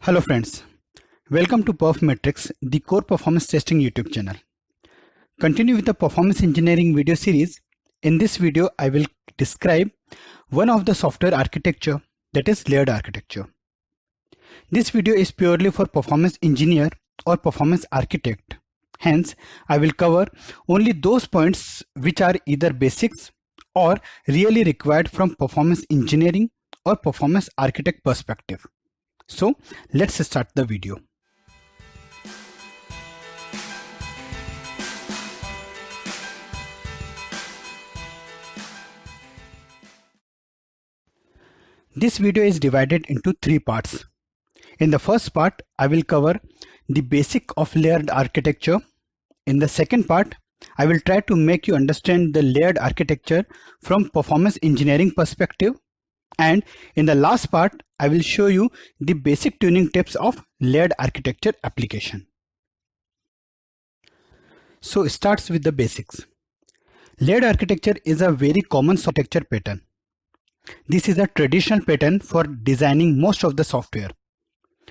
Hello friends, welcome to PerfMatrix, the core performance testing YouTube channel. Continue with the performance engineering video series. In this video, I will describe one of the software architecture, that is layered architecture. This video is purely for performance engineer or performance architect. Hence, I will cover only those points which are either basics or really required from performance engineering or performance architect perspective. So let's start the video. This video is divided into three parts. In the first part, I will cover the basic of layered architecture. In the second part, I will try to make you understand the layered architecture from performance engineering perspective. And in the last part, I will show you the basic tuning tips of layered architecture application. So it starts with the basics. Layered architecture is a very common architecture pattern. This is a traditional pattern for designing most of the software.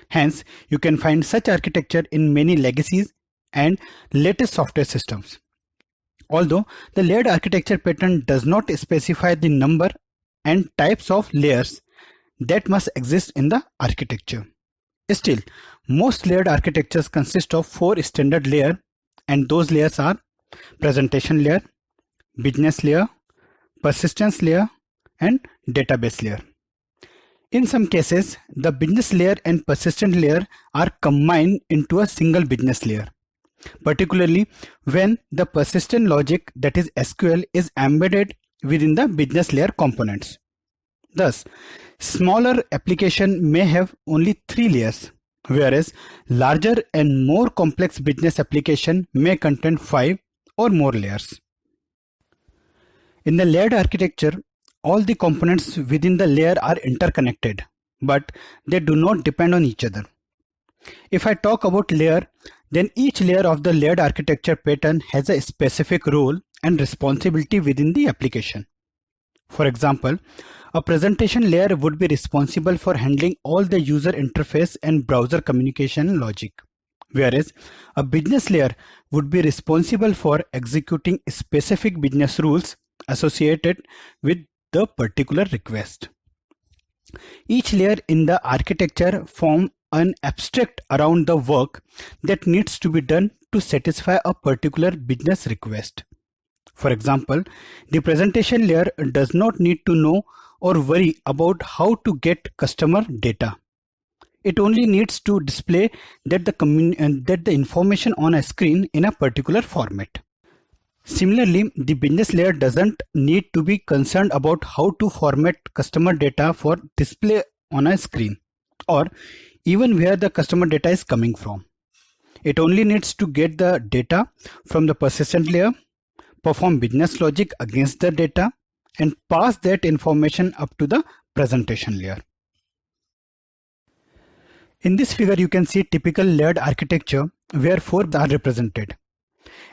Hence, you can find such architecture in many legacies and latest software systems. Although the layered architecture pattern does not specify the number and types of layers that must exist in the architecture. Still, most layered architectures consist of 4 standard layers, and those layers are presentation layer, business layer, persistence layer, and database layer. In some cases, the business layer and persistent layer are combined into a single business layer, particularly when the persistent logic, that is SQL, is embedded within the business layer components. Thus, smaller application may have only 3 layers, whereas larger and more complex business application may contain 5 or more layers. In the layered architecture, all the components within the layer are interconnected, but they do not depend on each other. If I talk about layer, then each layer of the layered architecture pattern has a specific role and responsibility within the application. For example, a presentation layer would be responsible for handling all the user interface and browser communication logic, whereas a business layer would be responsible for executing specific business rules associated with the particular request. Each layer in the architecture forms an abstract around the work that needs to be done to satisfy a particular business request. For example, the presentation layer does not need to know or worry about how to get customer data. It only needs to display that the information on a screen in a particular format. Similarly, the business layer doesn't need to be concerned about how to format customer data for display on a screen, or even where the customer data is coming from. It only needs to get the data from the persistent layer, perform business logic against the data, and pass that information up to the presentation layer. In this figure, you can see typical layered architecture where 4 are represented.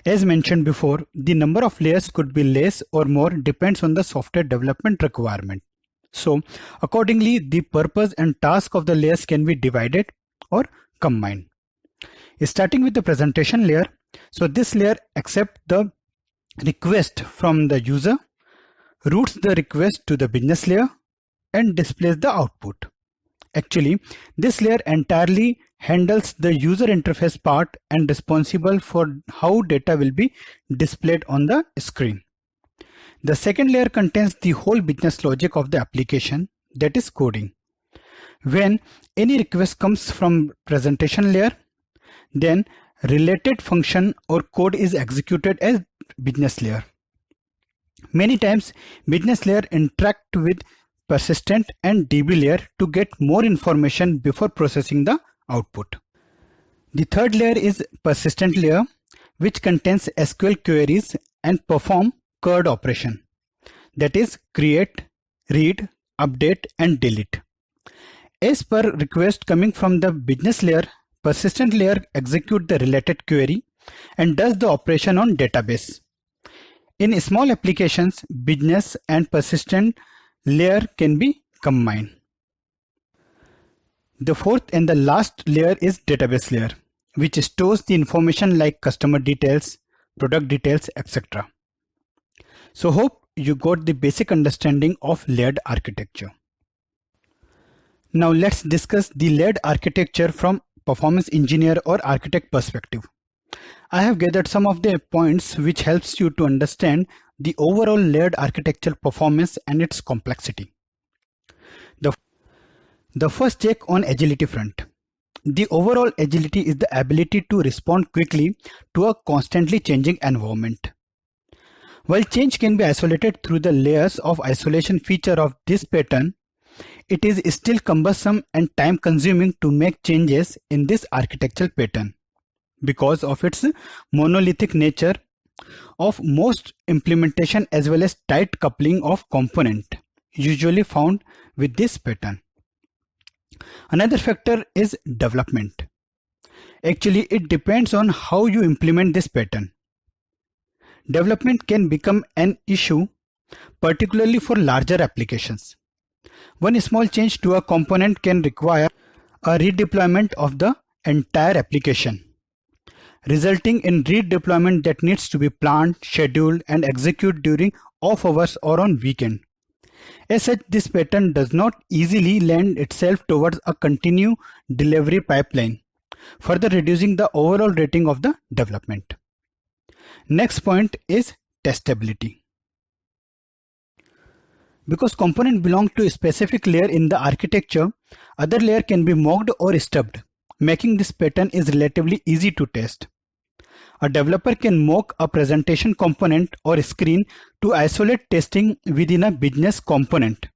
As mentioned before, the number of layers could be less or more, depends on the software development requirement. So, accordingly, the purpose and task of the layers can be divided or combined. Starting with the presentation layer, so this layer accepts the request from the user, routes the request to the business layer, and displays the output. Actually, this layer entirely handles the user interface part and responsible for how data will be displayed on the screen. The second layer contains the whole business logic of the application, that is coding. When any request comes from presentation layer, then related function or code is executed as business layer. Many times, business layer interact with persistent and DB layer to get more information before processing the output. The third layer is persistent layer, which contains SQL queries and perform CRUD operation, that is create, read, update, and delete. As per request coming from the business layer, persistent layer execute the related query and does the operation on database. In small applications, business and persistent layer can be combined. The fourth and the last layer is database layer, which stores the information like customer details, product details, etc. So hope you got the basic understanding of layered architecture. Now let's discuss the layered architecture from performance engineer or architect perspective. I have gathered some of the points which helps you to understand the overall layered architecture performance and its complexity. The first check on agility front. The overall agility is the ability to respond quickly to a constantly changing environment. While change can be isolated through the layers of isolation feature of this pattern, it is still cumbersome and time consuming to make changes in this architectural pattern because of its monolithic nature of most implementation as well as tight coupling of component usually found with this pattern. Another factor is development. Actually, it depends on how you implement this pattern. Development can become an issue, particularly for larger applications. One small change to a component can require a redeployment of the entire application, resulting in redeployment that needs to be planned, scheduled, and executed during off hours or on weekend. As such, this pattern does not easily lend itself towards a continuous delivery pipeline, further reducing the overall rating of the development. Next point is testability. Because components belong to a specific layer in the architecture, other layer can be mocked or stubbed, making this pattern is relatively easy to test. A developer can mock a presentation component or screen to isolate testing within a business component,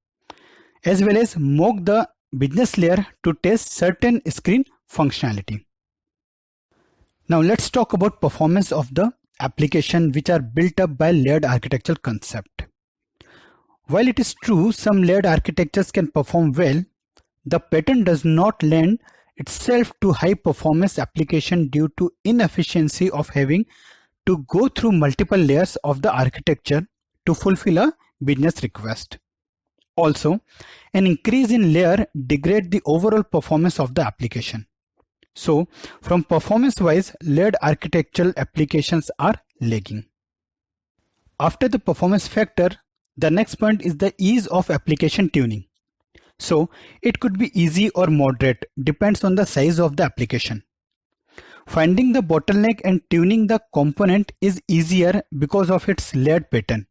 as well as mock the business layer to test certain screen functionality. Now let's talk about performance of the application which are built up by layered architectural concept. While it is true some layered architectures can perform well, the pattern does not lend itself to high performance application due to inefficiency of having to go through multiple layers of the architecture to fulfill a business request. Also, an increase in layer degrades the overall performance of the application. So, from performance wise, layered architectural applications are lagging. After the performance factor, the next point is the ease of application tuning. So it could be easy or moderate, depends on the size of the application. Finding the bottleneck and tuning the component is easier because of its layered pattern.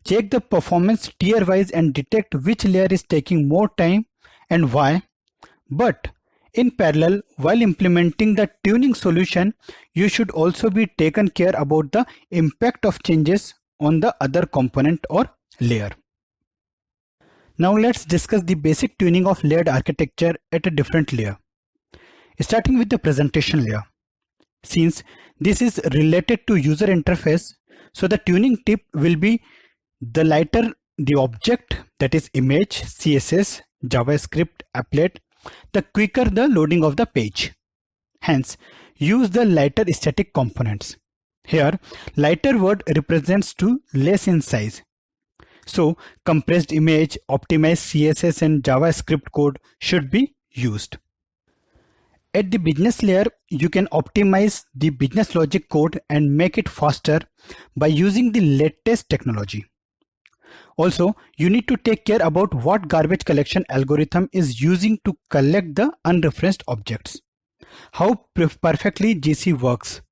Check the performance tier wise and detect which layer is taking more time and why. But in parallel, while implementing the tuning solution, you should also be taken care about the impact of changes on the other component or layer. Now let's discuss the basic tuning of layered architecture at a different layer. Starting with the presentation layer. Since this is related to user interface, so the tuning tip will be the lighter the object, that is image, CSS, JavaScript, applet, the quicker the loading of the page. Hence, use the lighter static components. Here, lighter word represents to less in size. So, compressed image, optimized CSS and JavaScript code should be used. At the business layer, you can optimize the business logic code and make it faster by using the latest technology. Also, you need to take care about what garbage collection algorithm is using to collect the unreferenced objects. How perfectly GC works.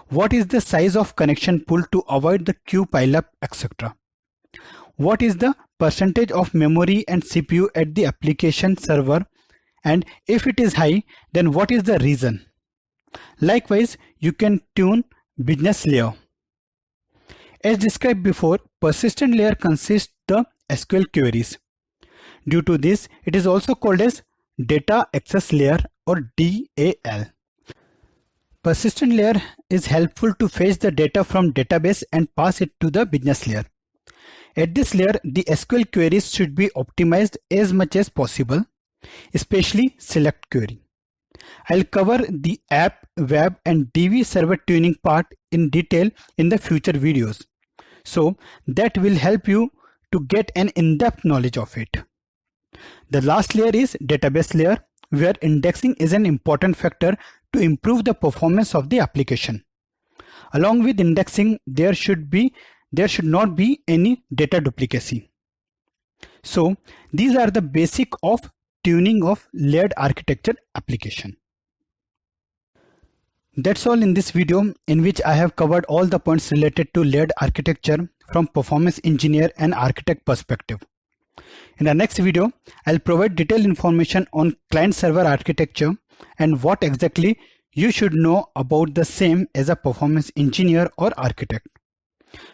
What is the size of connection pool to avoid the queue pileup, etc. What is the percentage of memory and CPU at the application server, and if it is high, then what is the reason? Likewise, you can tune business layer. As described before, persistent layer consists the SQL queries. Due to this, it is also called as data access layer or DAL. Persistent layer is helpful to fetch the data from database and pass it to the business layer. At this layer, the SQL queries should be optimized as much as possible, especially select query. I'll cover the app, web and DB server tuning part in detail in the future videos. So that will help you to get an in-depth knowledge of it. The last layer is database layer, where indexing is an important factor to improve the performance of the application. Along with indexing, there should not be any data duplicacy. So these are the basic of tuning of layered architecture application. That's all in this video, in which I have covered all the points related to layered architecture from performance engineer and architect perspective. In the next video, I'll provide detailed information on client-server architecture and what exactly you should know about the same as a performance engineer or architect.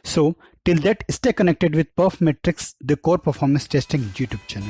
So till that, stay connected with PerfMatrix, the core performance testing YouTube channel.